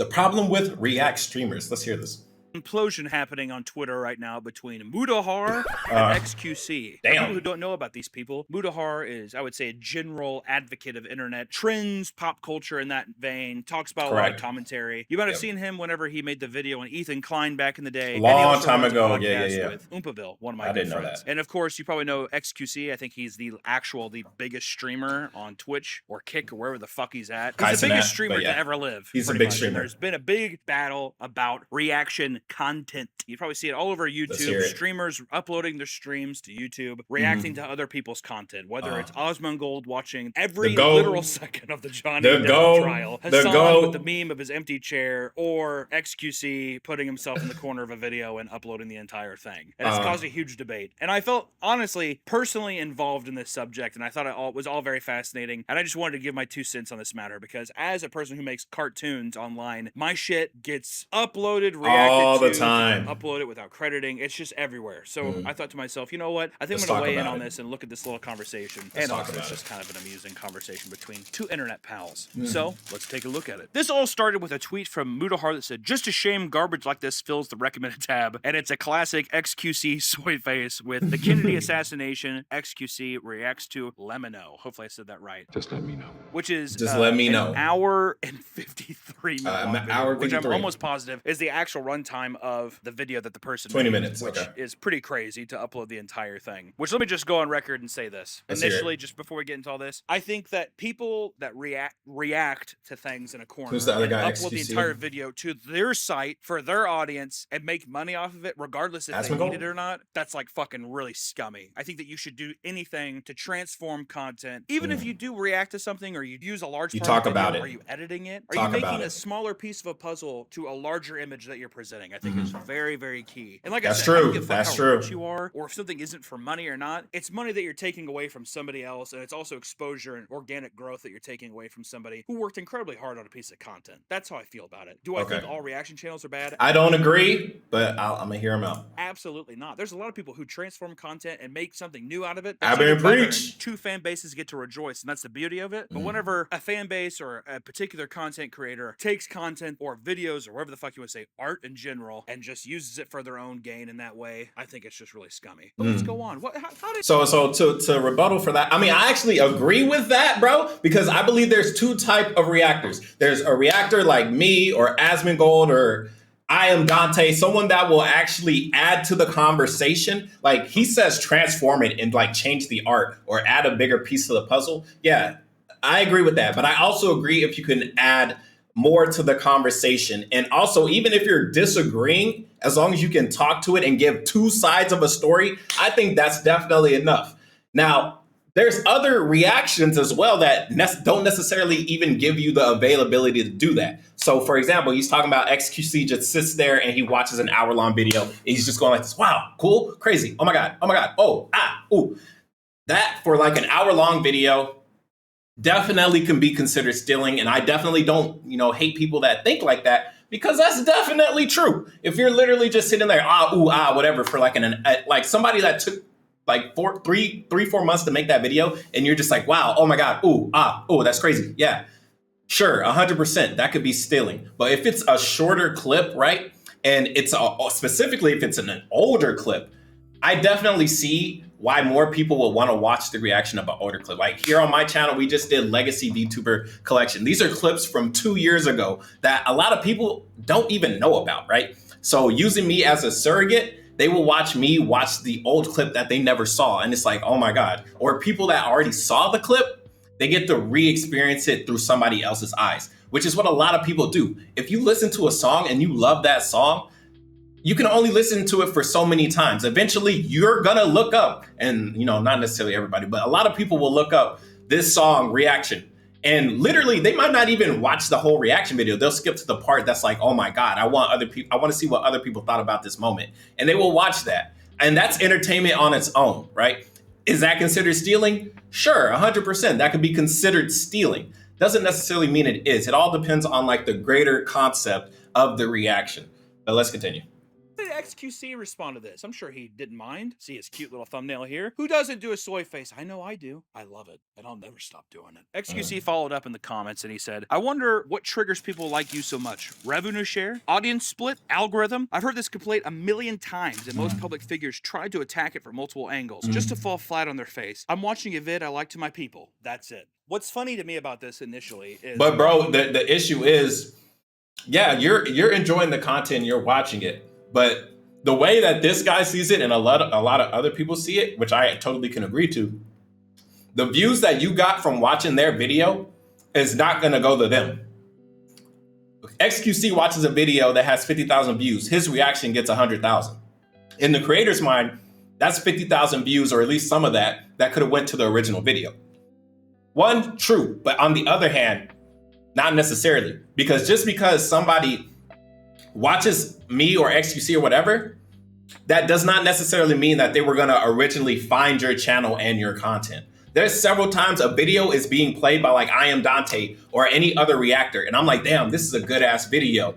The problem with React streamers. Let's hear this. Implosion happening on Twitter right now between Mudahar and XQC. For people who don't know about these people, Mudahar is, I would say, a general advocate of internet trends, pop culture in that vein, talks about a lot of commentary. You might have seen him whenever he made the video on Ethan Klein back in the day. Long time ago, with Oompaville, one of my good friends. And of course, you probably know XQC. I think he's the biggest streamer on Twitch or Kick or wherever the fuck he's at. He's the biggest streamer to ever live. He's a big streamer. There's been a big battle about reaction content. You probably see it all over YouTube. Streamers uploading their streams to YouTube, reacting to other people's content, whether it's Osmongold watching every literal second of the Johnny Depp trial, Hassan with the meme of his empty chair, or XQC putting himself in the corner of a video and uploading the entire thing. And it's caused a huge debate. And I felt, honestly, personally involved in this subject, and I thought it was all very fascinating. And I just wanted to give my 2 cents on this matter, because as a person who makes cartoons online, my shit gets uploaded, reacted all the time, upload it without crediting. It's just everywhere. So I thought to myself, you know what? I think I'm going to weigh in on this and look at this little conversation. And also, it's just kind of an amusing conversation between two internet pals. So let's take a look at it. This all started with a tweet from Mudahar that said, "Just a shame garbage like this fills the recommended tab." And it's a classic XQC soy face with the Kennedy assassination. XQC reacts to Lemino. Hopefully I said that right. Just let me know. Which is just let me know. An hour and 53 minutes. Hour 53. Which I'm almost positive is the actual runtime of the video that the person 20 made, minutes, which is pretty crazy to upload the entire thing. Which, let me just go on record and say this. Initially, just before we get into all this, I think that people that react to things in a corner Who's the other guy, upload the entire video to their site for their audience and make money off of it, regardless if they need it or not, that's like fucking really scummy. I think that you should do anything to transform content, even if you do react to something or you use a large part talk of the video, about it. Are you editing it? Are you making a smaller piece of a puzzle to a larger image that you're presenting? I think it's very, very key. And like I said, I don't give a fuck how rich you are, or if something isn't for money or not. It's money that you're taking away from somebody else, and it's also exposure and organic growth that you're taking away from somebody who worked incredibly hard on a piece of content. That's how I feel about it. Do I think all reaction channels are bad? I don't agree, but I'm gonna hear them out. Absolutely not. There's a lot of people who transform content and make something new out of it. I've been preached. Two fan bases get to rejoice, and that's the beauty of it. But whenever a fan base or a particular content creator takes content or videos or whatever the fuck you want to say, art in general, and just uses it for their own gain in that way, I think it's just really scummy. But let's go on. So to rebuttal for that, I mean, I actually agree with that, bro, because I believe there's two type of reactors. There's a reactor like me or Asmongold or I am Dante, someone that will actually add to the conversation. Like he says, transform it and like change the art or add a bigger piece of the puzzle. Yeah, I agree with that. But I also agree if you can add more to the conversation. And also, even if you're disagreeing, as long as you can talk to it and give two sides of a story, I think that's definitely enough. Now, there's other reactions as well that don't necessarily even give you the availability to do that. So, for example, he's talking about XQC just sits there and he watches an hour-long video. And he's just going like this, wow, cool, crazy, oh my God, oh, ooh. That for like an hour-long video definitely can be considered stealing. And I definitely don't, hate people that think like that, because that's definitely true. If you're literally just sitting there, whatever, for like like somebody that took like 4 months to make that video, and you're just like, wow, oh my God, that's crazy. Yeah, sure, 100%, that could be stealing. But if it's a shorter clip, right, and it's specifically if it's an older clip, I definitely see why more people will want to watch the reaction of an older clip. Like here on my channel, we just did Legacy Vtuber collection. These are clips from 2 years ago that a lot of people don't even know about, right? So using me as a surrogate, they will watch me watch the old clip that they never saw. And it's like, oh my God. Or people that already saw the clip, they get to re-experience it through somebody else's eyes, which is what a lot of people do. If you listen to a song and you love that song, you can only listen to it for so many times. Eventually, you're gonna look up, and not necessarily everybody, but a lot of people will look up this song reaction. And literally, they might not even watch the whole reaction video. They'll skip to the part that's like, oh my God, I want to see what other people thought about this moment. And they will watch that. And that's entertainment on its own, right? Is that considered stealing? Sure, 100%. That could be considered stealing. Doesn't necessarily mean it is. It all depends on like the greater concept of the reaction. But let's continue. XQC respond to this? I'm sure he didn't mind. See his cute little thumbnail here. Who doesn't do a soy face? I know I do. I love it, and I'll never stop doing it. XQC followed up in the comments and he said, I wonder what triggers people like you so much. Revenue share? Audience split? Algorithm? I've heard this complaint a million times, and most public figures tried to attack it from multiple angles just to fall flat on their face. I'm watching a vid I like to my people. That's it. What's funny to me about this initially is... But bro, the issue is, yeah, you're enjoying the content, you're watching it, but the way that this guy sees it and a lot of other people see it, which I totally can agree to, the views that you got from watching their video is not going to go to them. XQC watches a video that has 50,000 views. His reaction gets 100,000. In the creator's mind, that's 50,000 views, or at least some of that could have went to the original video. One, true, but on the other hand, not necessarily, because just because somebody watches me or XQC or whatever, that does not necessarily mean that they were going to originally find your channel and your content. There's several times a video is being played by like I Am Dante or any other reactor, and I'm like, damn, this is a good ass video.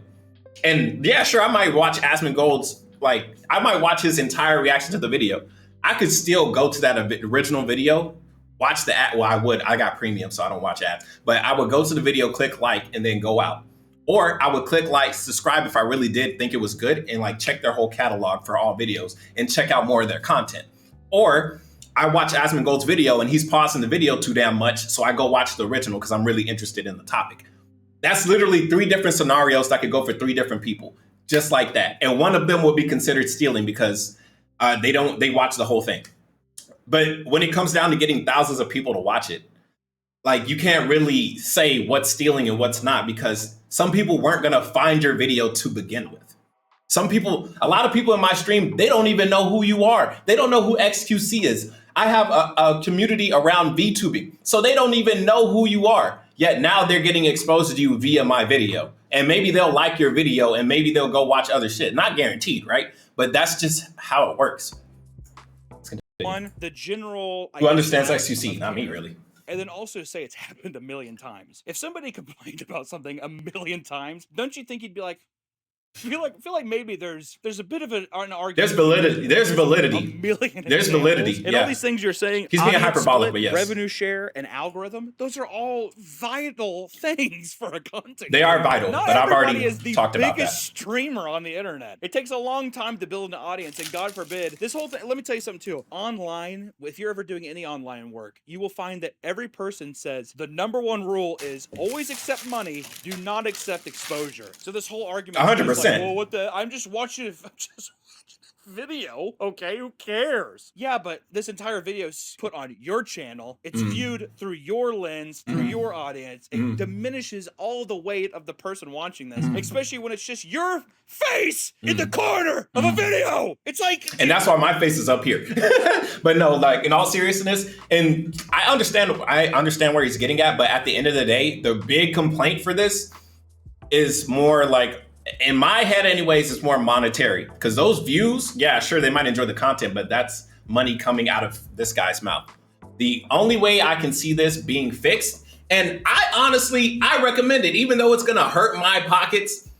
And yeah, sure, I might watch Asmongold's, like I might watch his entire reaction to the video. I could still go to that original video, watch the ad. Well, I got premium, so I don't watch ads, but I would go to the video, click like, and then go out. Or I would click like, subscribe if I really did think it was good, and like check their whole catalog for all videos and check out more of their content. Or I watch Asmongold's video and he's pausing the video too damn much, so I go watch the original because I'm really interested in the topic. That's literally 3 different scenarios that could go for 3 different people, just like that. And one of them would be considered stealing because they watch the whole thing. But when it comes down to getting thousands of people to watch it, like you can't really say what's stealing and what's not, because some people weren't going to find your video to begin with. A lot of people in my stream, they don't even know who you are. They don't know who XQC is. I have a community around VTubing, so they don't even know who you are. Yet now they're getting exposed to you via my video. And maybe they'll like your video and maybe they'll go watch other shit. Not guaranteed, right? But that's just how it works. One, the general... Who understands XQC? Not me, really. And then also say it's happened a million times. If somebody complained about something a million times, don't you think you'd be like, feel like maybe there's a bit of an argument. There's validity. There's validity. A million there's validity. And all these things you're saying. He's being hyperbolic, but yes. Revenue share and algorithm. Those are all vital things for a content. They are vital, but I've already talked about that. The biggest streamer on the internet. It takes a long time to build an audience, and God forbid, this whole thing. Let me tell you something too. Online, if you're ever doing any online work, you will find that every person says the number 1 rule is always accept money, do not accept exposure. So this whole argument. 100%. Like, well, I'm just watching video. Okay, who cares? Yeah, but this entire video is put on your channel. It's viewed through your lens, through your audience. It diminishes all the weight of the person watching this, especially when it's just your face in the corner of a video. It's like, and that's why my face is up here. But no, like in all seriousness, and I understand where he's getting at, but at the end of the day, the big complaint for this is more like, in my head anyways, it's more monetary, because those views, yeah, sure, they might enjoy the content, but that's money coming out of this guy's mouth. The only way I can see this being fixed, and I recommend it, even though it's gonna hurt my pockets,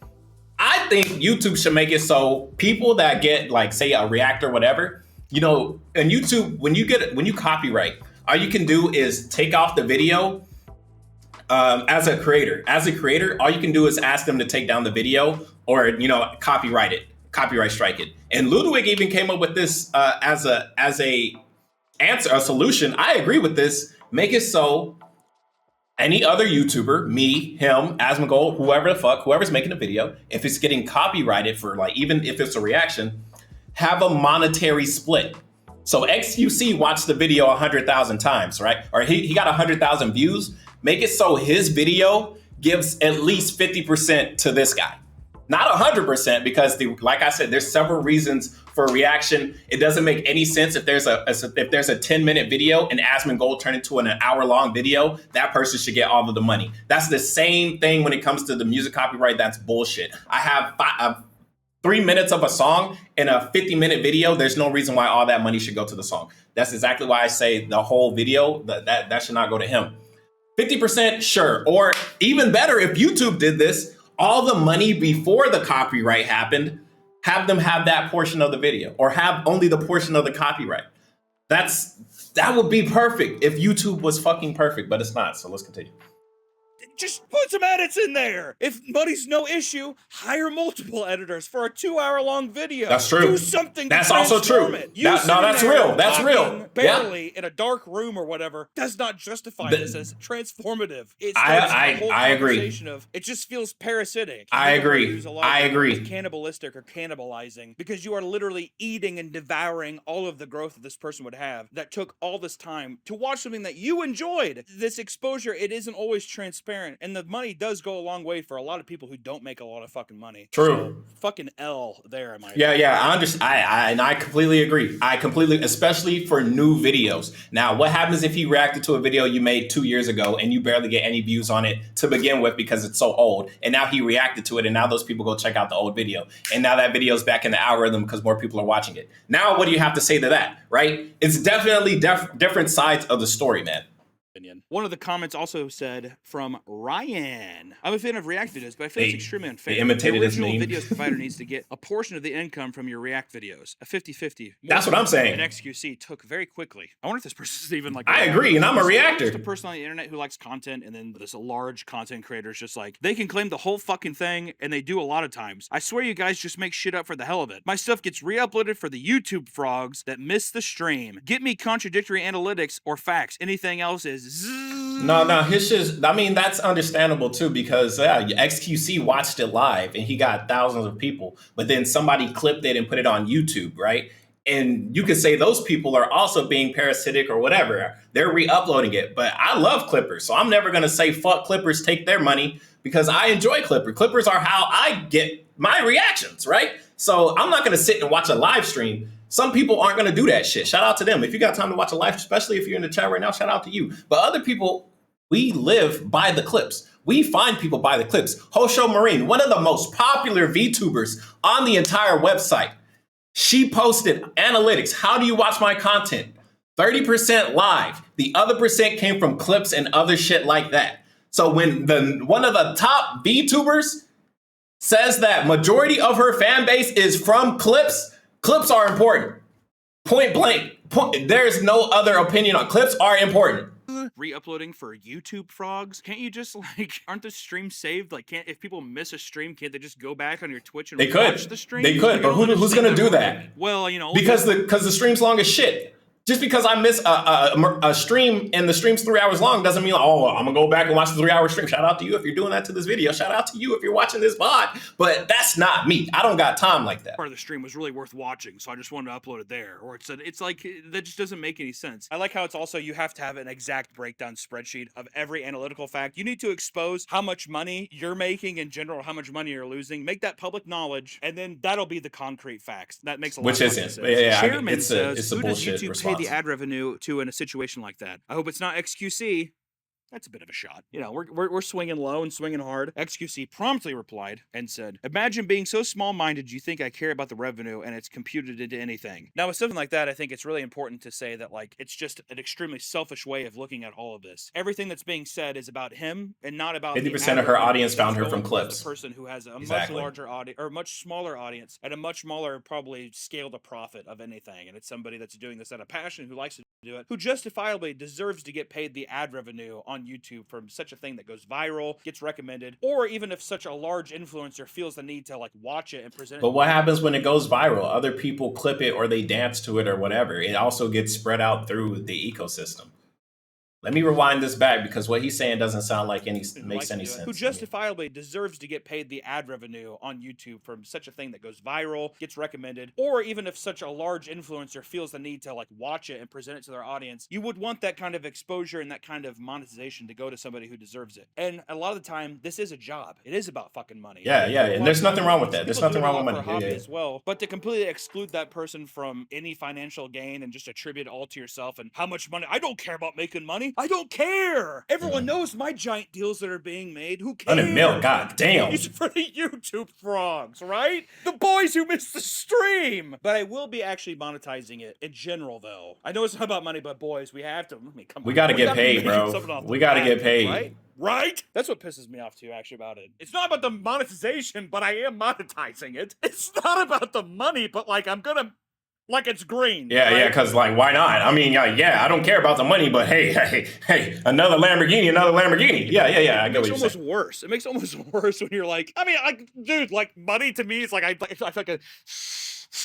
I think YouTube should make it so people that get like, say, a reactor, whatever, you know, and YouTube, when you copyright, all you can do is take off the video. As a creator, all you can do is ask them to take down the video or, you know, copyright strike it. And Ludwig even came up with this as a solution. I agree with this. Make it so any other YouTuber, me, him, Asmongold, whoever's making a video, if it's getting copyrighted for, like, even if it's a reaction, have a monetary split. So XQC watched the video 100,000 times, right? Or he got 100,000 views. Make it so his video gives at least 50% to this guy. Not 100%, because like I said, there's several reasons for a reaction. It doesn't make any sense if there's a 10-minute video and Asmongold turned into an hour-long video, that person should get all of the money. That's the same thing when it comes to the music copyright. That's bullshit. I have 3 minutes of a song in a 50-minute video. There's no reason why all that money should go to the song. That's exactly why I say the whole video, that should not go to him. 50%, sure. Or even better, if YouTube did this, all the money before the copyright happened have them have that portion of the video or have only the portion of the copyright. That would be perfect if YouTube was fucking perfect, but it's not. So let's continue. Just put some edits in there. If money's no issue, hire multiple editors for a 2-hour-long video. That's true. Do something. That's also true. No, that's real. That's real. Barely in a dark room or whatever does not justify this as transformative. I agree. It just feels parasitic. I agree. I agree. Cannibalistic or cannibalizing because you are literally eating and devouring all of the growth that this person would have that took all this time to watch something that you enjoyed. This exposure, it isn't always transparent. And the money does go a long way for a lot of people who don't make a lot of fucking money. True. So, fucking L there, am I? Yeah, I understand. I completely agree. Especially for new videos. Now, what happens if you reacted to a video you made 2 years ago and you barely get any views on it to begin with because it's so old, and now he reacted to it, and now those people go check out the old video, and now that video is back in the algorithm because more people are watching it. Now, what do you have to say to that, right? It's definitely different sides of the story, man. One of the comments also said from Ryan, I'm a fan of React videos, but I feel it's extremely unfair. They imitated the his original name. videos provider needs to get a portion of the income from your React videos, a 50-50. That's what I'm saying. And XQC took very quickly. I wonder if this person is even like... I agree, and I'm a reactor. Just a person on the internet who likes content, and then this large content creator is just like, they can claim the whole fucking thing, and they do a lot of times. I swear you guys just make shit up for the hell of it. My stuff gets re-uploaded for the YouTube frogs that miss the stream. Get me contradictory analytics or facts. Anything else is zzz. No, his shit, I mean, that's understandable too, because XQC watched it live and he got thousands of people, but then somebody clipped it and put it on YouTube, right? And you could say those people are also being parasitic or whatever. They're re-uploading it, but I love Clippers, so I'm never going to say fuck Clippers, take their money, because I enjoy Clippers. Clippers are how I get my reactions, right? So I'm not going to sit and watch a live stream. Some people aren't going to do that shit. Shout out to them. If you got time to watch a live, especially if you're in the chat right now, shout out to you. But other people, we live by the clips. We find people by the clips. Hosho Marine, one of the most popular VTubers on the entire website. She posted analytics. How do you watch my content? 30% live. The other percent came from clips and other shit like that. So when one of the top VTubers says that majority of her fan base is from clips, clips are important. Point blank. There's no other opinion on clips are important. Re-uploading for YouTube frogs. Can't you just aren't the streams saved? If people miss a stream, can't they just go back on your Twitch and watch the stream? They could, but who's gonna do that? Well, because the stream's long as shit. Just because I miss a stream and the stream's 3 hours long doesn't mean, I'm gonna go back and watch the 3-hour stream. Shout out to you if you're doing that to this video. Shout out to you if you're watching this VOD. But that's not me. I don't got time like that. Part of the stream was really worth watching, so I just wanted to upload it there. Or it's like that just doesn't make any sense. I like how it's also you have to have an exact breakdown spreadsheet of every analytical fact. You need to expose how much money you're making in general, how much money you're losing. Make that public knowledge, and then that'll be the concrete facts. That makes a lot of sense. Chairman it's a bullshit YouTube response. Pay the ad revenue to in a situation like that? I hope it's not XQC. That's a bit of a shot. We're swinging low and swinging hard. XQC promptly replied and said, imagine being so small-minded you think I care about the revenue and it's computed into anything. Now, with something like that, I think it's really important to say that, it's just an extremely selfish way of looking at all of this. Everything that's being said is about him and not about 50% of her audience found her from clips. The person who has a much larger audience or much smaller audience and a much smaller, probably scale to profit of anything. And it's somebody that's doing this out of passion, who likes to do it, who justifiably deserves to get paid the ad revenue on YouTube from such a thing that goes viral, gets recommended, or even if such a large influencer feels the need to watch it and present it. But what happens when it goes viral? Other people clip it or they dance to it or whatever. It also gets spread out through the ecosystem. Let me rewind this back because what he's saying doesn't sound like makes any sense. Who justifiably deserves to get paid the ad revenue on YouTube from such a thing that goes viral, gets recommended, or even if such a large influencer feels the need to watch it and present it to their audience, you would want that kind of exposure and that kind of monetization to go to somebody who deserves it. And a lot of the time, this is a job. It is about fucking money. Yeah, and there's nothing wrong with that. There's nothing wrong with money. As well, but to completely exclude that person from any financial gain and just attribute it all to yourself and how much money, I don't care about making money. I don't care. Everyone knows my giant deals that are being made. Who cares? 100 mil, god damn. These are for the YouTube frogs, right? The boys who missed the stream. But I will be actually monetizing it in general, though. I know it's not about money, but boys, we have to. I mean, come on. We got to get paid, bro. We got to get paid. Right? Right? That's what pisses me off too, actually, about it. It's not about the monetization, but I am monetizing it. It's not about the money, but like I'm gonna, like it's green. Yeah, right? Yeah, because like why not? I mean, yeah, I don't care about the money, but hey, another Lamborghini. Yeah. I get what you're saying. It makes almost worse. It makes almost worse when you're like, I mean, like, dude, like money to me is like I feel like a.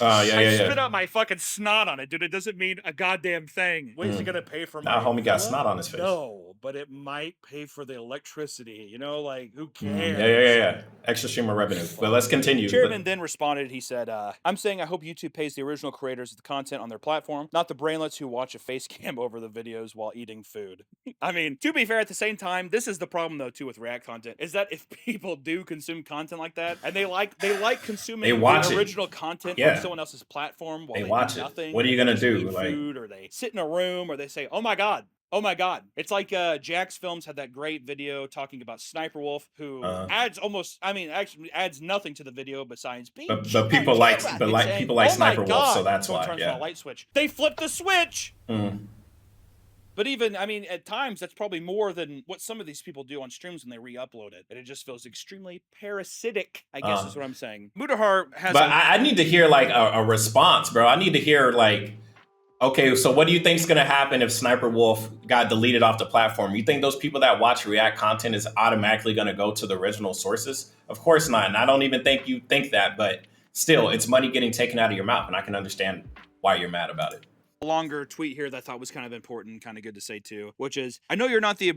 I spit out my fucking snot on it, dude. It doesn't mean a goddamn thing. What is it gonna pay for? Nah, homie got snot on his face. No, but it might pay for the electricity. You know, like who cares? Yeah. Extra stream of revenue. But let's continue. Chairman then responded. He said, "I'm saying I hope YouTube pays the original creators of the content on their platform, not the brainlets who watch a face cam over the videos while eating food." I mean, to be fair, at the same time, this is the problem though too with React content is that if people do consume content like that and they like consuming the original content. Yeah. Someone else's platform while they do watch nothing. What are you gonna do? Like food, or they sit in a room, or they say, "Oh my god." It's like Jax Films had that great video talking about Sniper Wolf, who actually adds nothing to the video besides being. But people like Sniper Wolf, so that's why. Yeah. Light switch. They flipped the switch. But even, I mean, at times, that's probably more than what some of these people do on streams when they re-upload it. And it just feels extremely parasitic, I guess is what I'm saying. Mudahar has... But I need to hear, like, a response, bro. I need to hear, like, okay, so what do you think is going to happen if Sniper Wolf got deleted off the platform? You think those people that watch React content is automatically going to go to the original sources? Of course not. And I don't even think you think that. But still, it's money getting taken out of your mouth. And I can understand why you're mad about it. A longer tweet here that I thought was kind of important, kind of good to say too, which is, I know you're not the,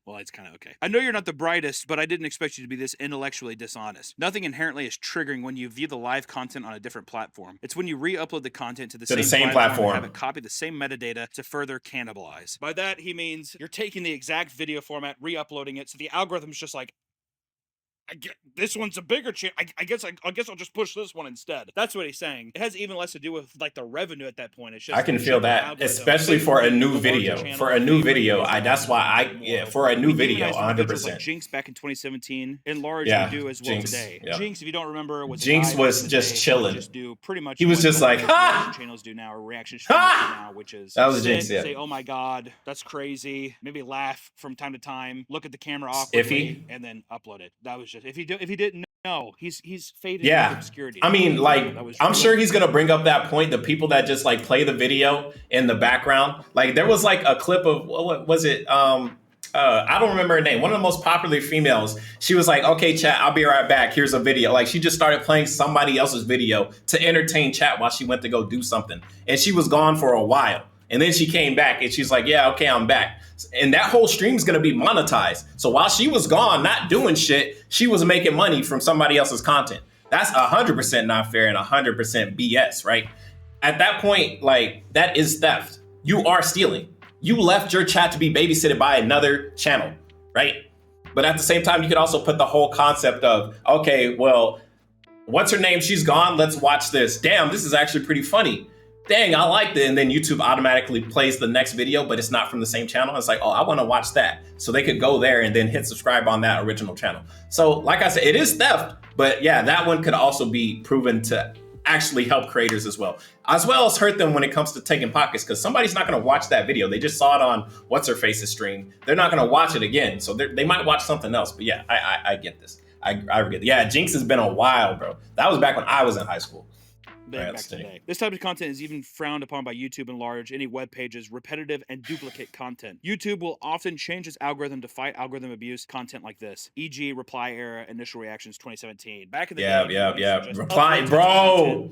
well, it's kind of okay. I know you're not the brightest, but I didn't expect you to be this intellectually dishonest. Nothing inherently is triggering when you view the live content on a different platform. It's when you re-upload the content to the same platform and have it copy the same metadata to further cannibalize. By that, he means you're taking the exact video format, re-uploading it, so the algorithm's just like, this one's a bigger chance. I guess I'll just push this one instead. That's what he's saying. It has even less to do with like the revenue at that point. It's just I can feel that, especially for a new video. For a new video, that's why for a new video, 100%. Like Jinx back in 2017, Enlarge you do as well today. Yeah. Jinx, if you don't remember, Jinx was just chilling. Just do pretty much. He was just like, ha! Channels do now, or reaction streamers do now, which is that was Jinx. Yeah. Say, oh my god, that's crazy. Maybe laugh from time to time. Look at the camera awkwardly, and then upload it. That was just if he didn't know, he's faded into obscurity. I mean, like, I'm sure he's gonna bring up that point. The people that just like play the video in the background. Like, there was like a clip of what was it? I don't remember her name. One of the most popular females. She was like, "Okay, chat, I'll be right back. Here's a video." Like, she just started playing somebody else's video to entertain chat while she went to go do something, and she was gone for a while. And then she came back and she's like, "Yeah, okay, I'm back." And that whole stream's gonna be monetized. So while she was gone, not doing shit, she was making money from somebody else's content. That's 100% not fair and 100% BS, right? At that point, like, that is theft. You are stealing. You left your chat to be babysitted by another channel, right? But at the same time, you could also put the whole concept of, okay, well, what's her name? She's gone. Let's watch this. Damn, this is actually pretty funny. Dang, I liked it. And then YouTube automatically plays the next video, but it's not from the same channel. It's like, oh, I want to watch that. So they could go there and then hit subscribe on that original channel. So like I said, it is theft, but yeah, that one could also be proven to actually help creators as well as hurt them when it comes to taking pockets, because somebody's not going to watch that video. They just saw it on What's-Her-Face's stream. They're not going to watch it again. So they might watch something else. But yeah, I get this. I get it. Yeah, Jinx has been a while, bro. That was back when I was in high school. Back today. This type of content is even frowned upon by YouTube and large. Any web pages, repetitive and duplicate content. YouTube will often change its algorithm to fight algorithm abuse content like this, e.g. reply era, initial reactions 2017. Back in the day. Yeah. Reply, bro.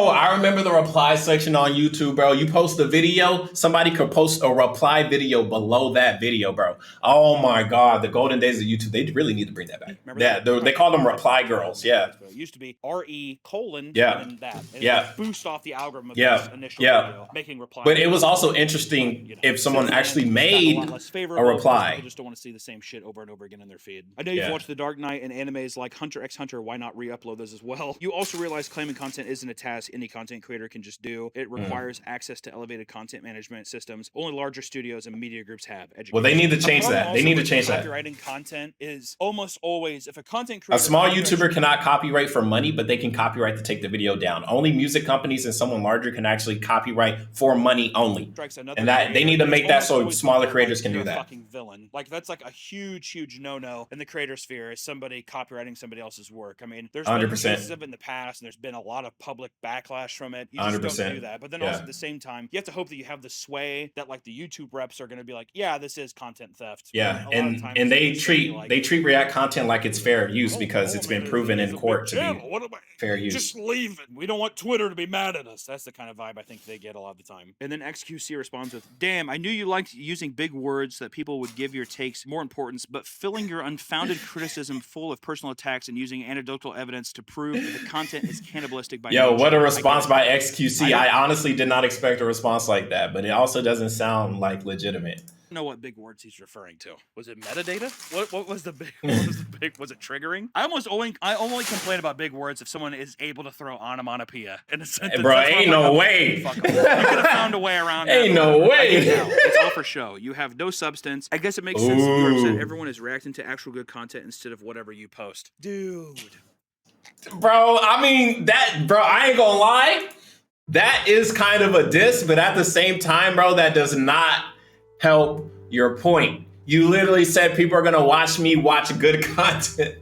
I remember the reply section on YouTube, bro. You post a video, somebody could post a reply video below that video, bro. Oh my God, the golden days of YouTube. They really need to bring that back. Remember that? They called them reply girls. Yeah. It used to be RE:, yeah. sent that. And Yeah. it boost off the algorithm of Yeah. this initial Yeah. video, making replies. But it was also interesting you know, if someone since actually then, it's made gotten a lot less a favorable because reply. people just don't want to see the same shit over and over again in their feed. I know you've watched The Dark Knight and animes like Hunter x Hunter. Why not re-upload those as well? You also realize claiming content isn't a task any content creator can just do. It requires access to elevated content management systems only larger studios and media groups have. Well, they need to change that. They need to change that. Copywriting content is almost always, if a content creator... A small YouTuber cannot copyright for money, but they can copyright to take the video down. Only music companies and someone larger can actually copyright for money only. And that they need to make that so smaller creators can do that. Fucking villain. Like, that's like a huge no-no in the creator sphere, is somebody copywriting somebody else's work. I mean, there's been cases of it in the past, and there's been a lot of public backlash from it. You just don't do that. But then also at the same time, you have to hope that you have the sway that like the YouTube reps are going to be like, yeah, this is content theft. Yeah, and they treat React content like it's fair use because it's been proven in court to be fair use. Just leave it. We don't want Twitter to be mad at us. That's the kind of vibe I think they get a lot of the time. And then XQC responds with, damn, I knew you liked using big words that people would give your takes more importance, but filling your unfounded criticism full of personal attacks and using anecdotal evidence to prove that the content is cannibalistic by Yo, what a response by XQC. I honestly did not expect a response like that, but it also doesn't sound like legitimate. Know what big words he's referring to. Was it metadata? What was the big was it triggering? I only complain about big words if someone is able to throw onomatopoeia in a sentence. Hey, bro, ain't no way. You could have found a way around Ain't no way. It's all for show. You have no substance. I guess it makes sense that you're upset everyone is reacting to actual good content instead of whatever you post. Dude. Bro, I mean, I ain't gonna lie. That is kind of a diss, but at the same time, bro, that does not help your point. You literally said people are gonna watch me watch good content.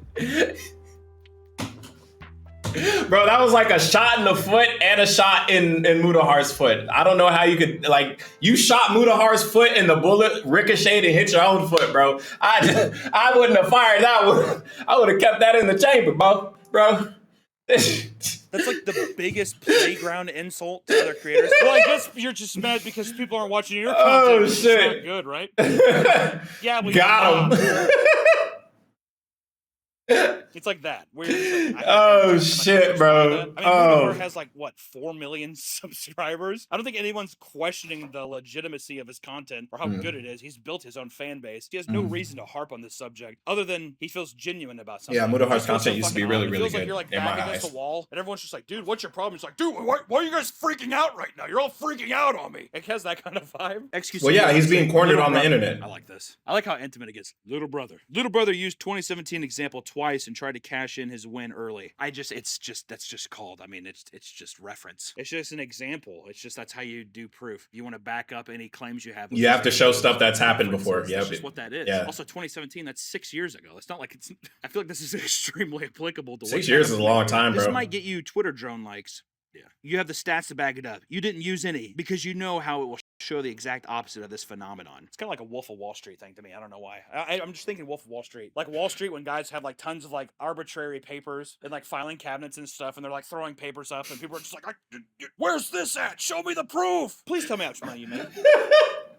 Bro, that was like a shot in the foot and a shot in Mudahar's foot. I don't know how you could, like, you shot Mudahar's foot and the bullet ricocheted and hit your own foot, bro. I wouldn't have fired that one. I would have kept that in the chamber, bro. That's like the biggest playground insult to other creators. Well, I guess you're just mad because people aren't watching your content. Oh, shit. It's not good, right? Yeah, we got him. It's like that. Shit, bro. I mean, Vtuber has like, what, 4 million subscribers? I don't think anyone's questioning the legitimacy of his content or how good it is. He's built his own fan base. He has no reason to harp on this subject other than he feels genuine about something. Yeah, Mudahar's content used to be really, really good. It feels like you're like back against the wall and everyone's just like, dude, what's your problem? It's like, dude, why are you guys freaking out right now? You're all freaking out on me. It has that kind of vibe. Well, yeah, he's being cornered on the internet. I like this. I like how intimate it gets. Little brother. Little brother used 2017 example twice and tried to cash in his win early. That's just called. I mean, it's just reference. It's just an example. It's just that's how you do proof. You want to back up any claims you have. You have to show stuff that's happened before. Yeah, that's just what that is. Yeah. Also, 2017. That's 6 years ago. It's not like it's. I feel like this is extremely applicable to 6 years is a long time, bro. This might get you Twitter drone likes. Yeah. You have the stats to back it up. You didn't use any because you know how it will show the exact opposite of this phenomenon. It's kind of like a Wolf of Wall Street thing to me. I don't know why. I'm just thinking Wolf of Wall Street. Like Wall Street when guys have like tons of like arbitrary papers and like filing cabinets and stuff and they're like throwing papers up and people are just like, where's this at? Show me the proof. Please tell me how much money you make.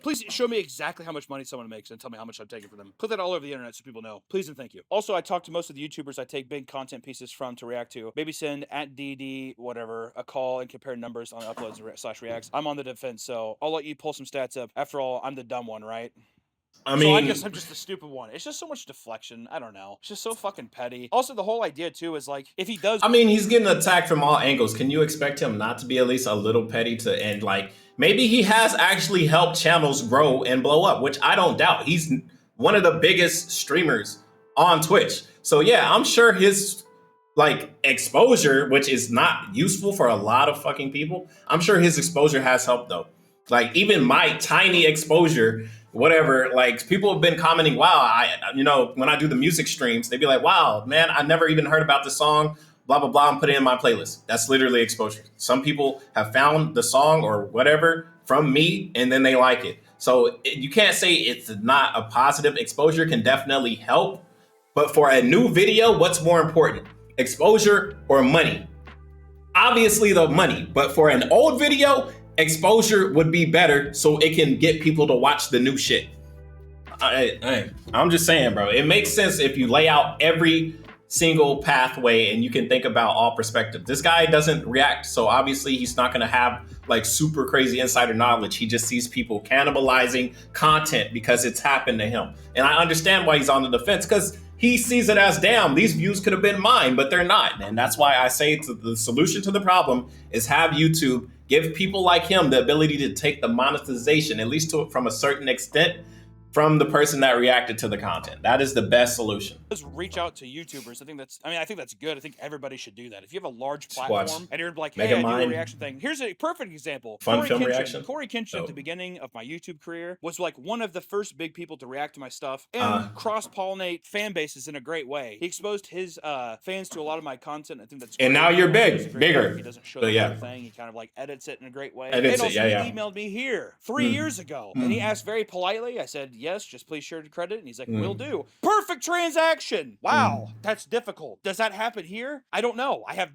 Please show me exactly how much money someone makes and tell me how much I'm taking from them. Put that all over the internet so people know. Please and thank you. Also, I talk to most of the YouTubers I take big content pieces from to react to. Maybe send @DD whatever a call and compare numbers on uploads and /reacts. I'm on the defense, so I'll let you pull some stats up. After all, I'm the dumb one, right? I guess I'm just the stupid one. It's just so much deflection. I don't know. It's just so fucking petty. Also, the whole idea, too, is like, if he does... I mean, he's getting attacked from all angles. Can you expect him not to be at least a little petty to end, like... Maybe he has actually helped channels grow and blow up, which I don't doubt. He's one of the biggest streamers on Twitch. So yeah, I'm sure his like exposure, which is not useful for a lot of fucking people, I'm sure his exposure has helped though. Like even my tiny exposure, whatever, like people have been commenting, wow, when I do the music streams, they'd be like, wow, man, I never even heard about the song. Blah, blah, blah, and put it in my playlist. That's literally exposure. Some people have found the song or whatever from me, and then they like it. So you can't say it's not a positive. Exposure can definitely help. But for a new video, what's more important? Exposure or money? Obviously the money. But for an old video, exposure would be better so it can get people to watch the new shit. I'm just saying, bro. It makes sense if you lay out every single pathway and you can think about all perspectives. This guy doesn't react, so obviously he's not going to have like super crazy insider knowledge. He just sees people cannibalizing content because it's happened to him. And I understand why he's on the defense, because he sees it as, damn, these views could have been mine, but they're not. And that's why I say the solution to the problem is have YouTube give people like him the ability to take the monetization, at least from a certain extent, from the person that reacted to the content. That is the best solution. Just reach out to YouTubers. I think that's good. I think everybody should do that. If you have a large platform and you're like, hey, I do a reaction thing. Here's a perfect example. Fun film reaction. Corey Kenshin at the beginning of my YouTube career was like one of the first big people to react to my stuff and cross-pollinate fan bases in a great way. He exposed his fans to a lot of my content. I think that's great. And now you're bigger. He doesn't show the whole thing. He kind of like edits it in a great way. He emailed me here 3 years ago. And he asked very politely, I said, yes, just please share the credit. And he's like, will do. Perfect transaction. Wow, that's difficult. Does that happen here? I don't know. I have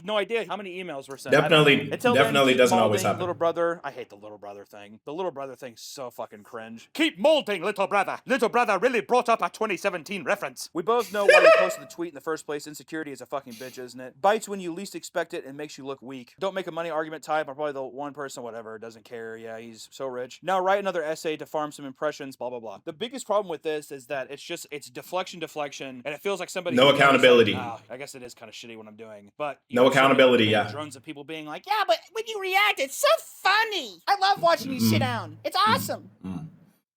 no idea how many emails were sent. Definitely doesn't always happen. Little brother, I hate the little brother thing. The little brother thing's so fucking cringe. Keep molding, little brother. Little brother really brought up a 2017 reference. We both know why you posted the tweet in the first place. Insecurity is a fucking bitch, isn't it? Bites when you least expect it and makes you look weak. Don't make a money argument type. I'm probably the one person, whatever, doesn't care. Yeah, he's so rich. Now write another essay to farm some impressions, blah, blah, blah. The biggest problem with this is that it's deflection, and it feels like somebody... No accountability. I guess it is kind of shitty what I'm doing, but... No accountability, yeah. Drones of people being like, yeah, but when you react, it's so funny. I love watching you sit down. It's awesome.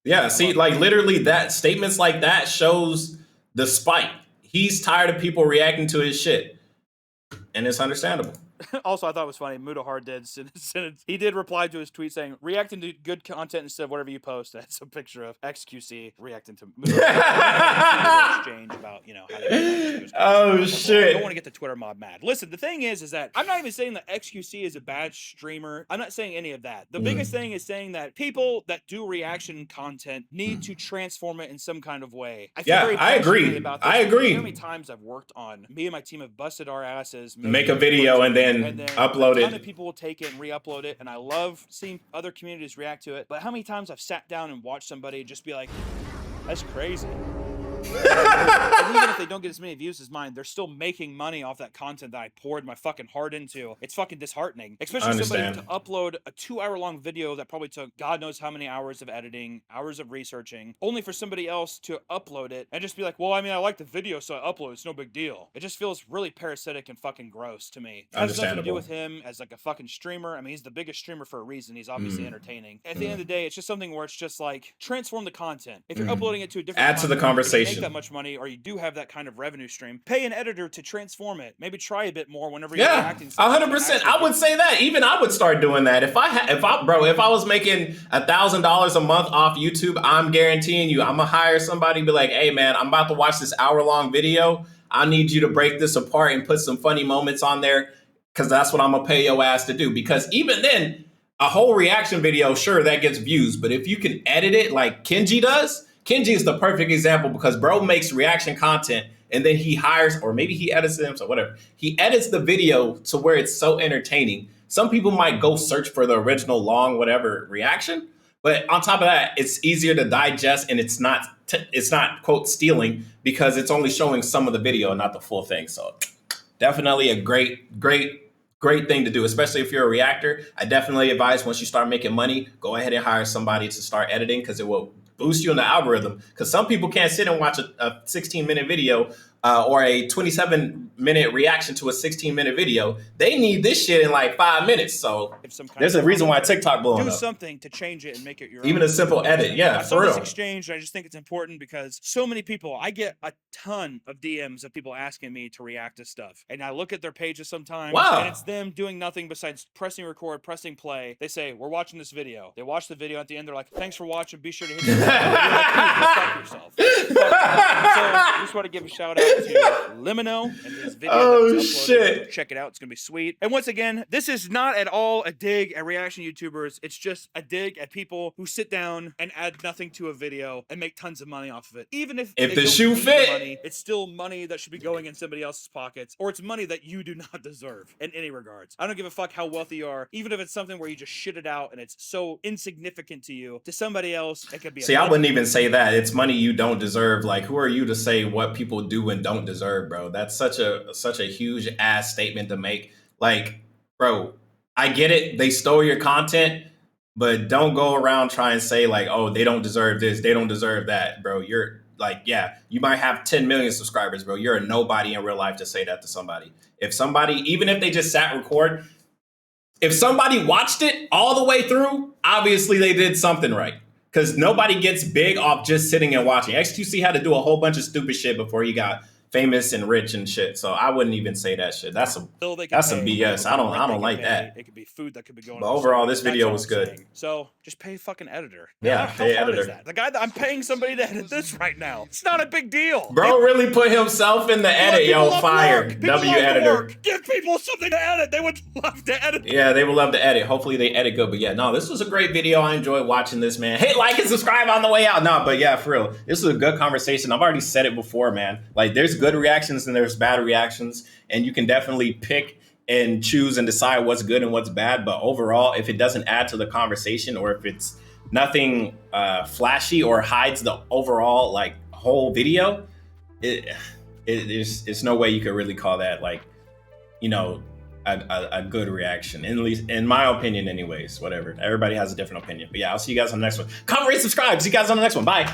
Yeah, see, like literally that statements like that shows the spite. He's tired of people reacting to his shit. And it's understandable. Also, I thought it was funny. Muda Hard did. He did reply to his tweet saying, reacting to good content instead of whatever you post. That's a picture of XQC reacting to Muda Hard. Exchange about, how they oh, shit. I don't want to get the Twitter mob mad. Listen, the thing is that I'm not even saying that XQC is a bad streamer. I'm not saying any of that. The biggest thing is saying that people that do reaction content need to transform it in some kind of way. I agree. About this. I agree. How many times I've worked on, me and my team have busted our asses. Make a video and then upload it. A ton of people will take it and re-upload it, and I love seeing other communities react to it. But how many times I've sat down and watched somebody just be like, that's crazy. And even if they don't get as many views as mine, they're still making money off that content that I poured my fucking heart into. It's fucking disheartening. Especially somebody to upload a 2-hour-long video that probably took God knows how many hours of editing, hours of researching, only for somebody else to upload it and just be like, well, I like the video, so I upload it. It's no big deal. It just feels really parasitic and fucking gross to me. It has nothing to do with him as like a fucking streamer. He's the biggest streamer for a reason. He's obviously entertaining. At the end of the day, it's just something where it's just like, transform the content. If you're uploading it to a different add to the conversation. Make that much money, or you do have that kind of revenue stream, pay an editor to transform it. Maybe try a bit more whenever you're reacting. 100%. I would say that. Even I would start doing that. If I was making $1,000 a month off YouTube, I'm guaranteeing you, I'm gonna hire somebody and be like, hey man, I'm about to watch this hour-long video. I need you to break this apart and put some funny moments on there, because that's what I'm gonna pay your ass to do. Because even then, a whole reaction video, sure, that gets views, but if you can edit it like Kenji does, Kenji is the perfect example, because bro makes reaction content and then he hires, or maybe he edits them, so whatever. He edits the video to where it's so entertaining. Some people might go search for the original long whatever reaction, but on top of that, it's easier to digest, and it's not quote stealing, because it's only showing some of the video and not the full thing. So definitely a great thing to do, especially if you're a reactor. I definitely advise, once you start making money, go ahead and hire somebody to start editing, because it will boost you in the algorithm. Because some people can't sit and watch a 16-minute video or a 27-minute reaction to a 16-minute video. They need this shit in like 5 minutes. So there's a reason why TikTok blowing up. Do something to change it and make it your own. A simple edit, yeah, for real. I saw this exchange, and I just think it's important, because so many people, I get a ton of DMs of people asking me to react to stuff, and I look at their pages sometimes, and it's them doing nothing besides pressing record, pressing play. They say, we're watching this video. They watch the video. At the end, they're like, thanks for watching. Be sure to hit the fuck yourself. So I just want to give a shout out to Limino and his video. Oh shit! Check it out; it's gonna be sweet. And once again, this is not at all a dig at reaction YouTubers. It's just a dig at people who sit down and add nothing to a video and make tons of money off of it. Even if the shoe fit, money, it's still money that should be going in somebody else's pockets, or it's money that you do not deserve in any regards. I don't give a fuck how wealthy you are, even if it's something where you just shit it out and it's so insignificant to you. To somebody else, it could be. See, I wouldn't even say that. It's money you don't deserve. Like, who are you to say what people do and don't deserve, bro. That's such a huge ass statement to make. Like, bro, I get it. They stole your content, but don't go around trying to say like, oh, they don't deserve this, they don't deserve that, bro. You're like, yeah, you might have 10 million subscribers, bro. You're a nobody in real life to say that to somebody. If somebody, even if they just sat record, if somebody watched it all the way through, obviously they did something right. Because nobody gets big off just sitting and watching. XQC had to do a whole bunch of stupid shit before he got famous and rich and shit. So I wouldn't even say that shit. That's some BS. I don't like that. It could be food that could be going. But overall, this video was good. Saying. So just pay a fucking editor. Yeah, how hard is that? The guy that I'm paying somebody to edit this right now. It's not a big deal. Bro really put himself in the edit. Yo, fire. W editor. Give people something to edit. They would love to edit. Yeah, they would love to edit. Hopefully they edit good. But yeah, no, this was a great video. I enjoyed watching this, man. Hit like and subscribe on the way out. No, but yeah, for real. This was a good conversation. I've already said it before, man. Like, there's good reactions and there's bad reactions. And you can definitely pick and choose and decide what's good and what's bad. But overall, if it doesn't add to the conversation, or if it's nothing flashy or hides the overall like whole video, it's no way you could really call that like, you know, a good reaction, at least in my opinion anyways. Whatever, everybody has a different opinion. But yeah, I'll see you guys on the next one. Comment, rate, subscribe. See you guys on the next one. Bye.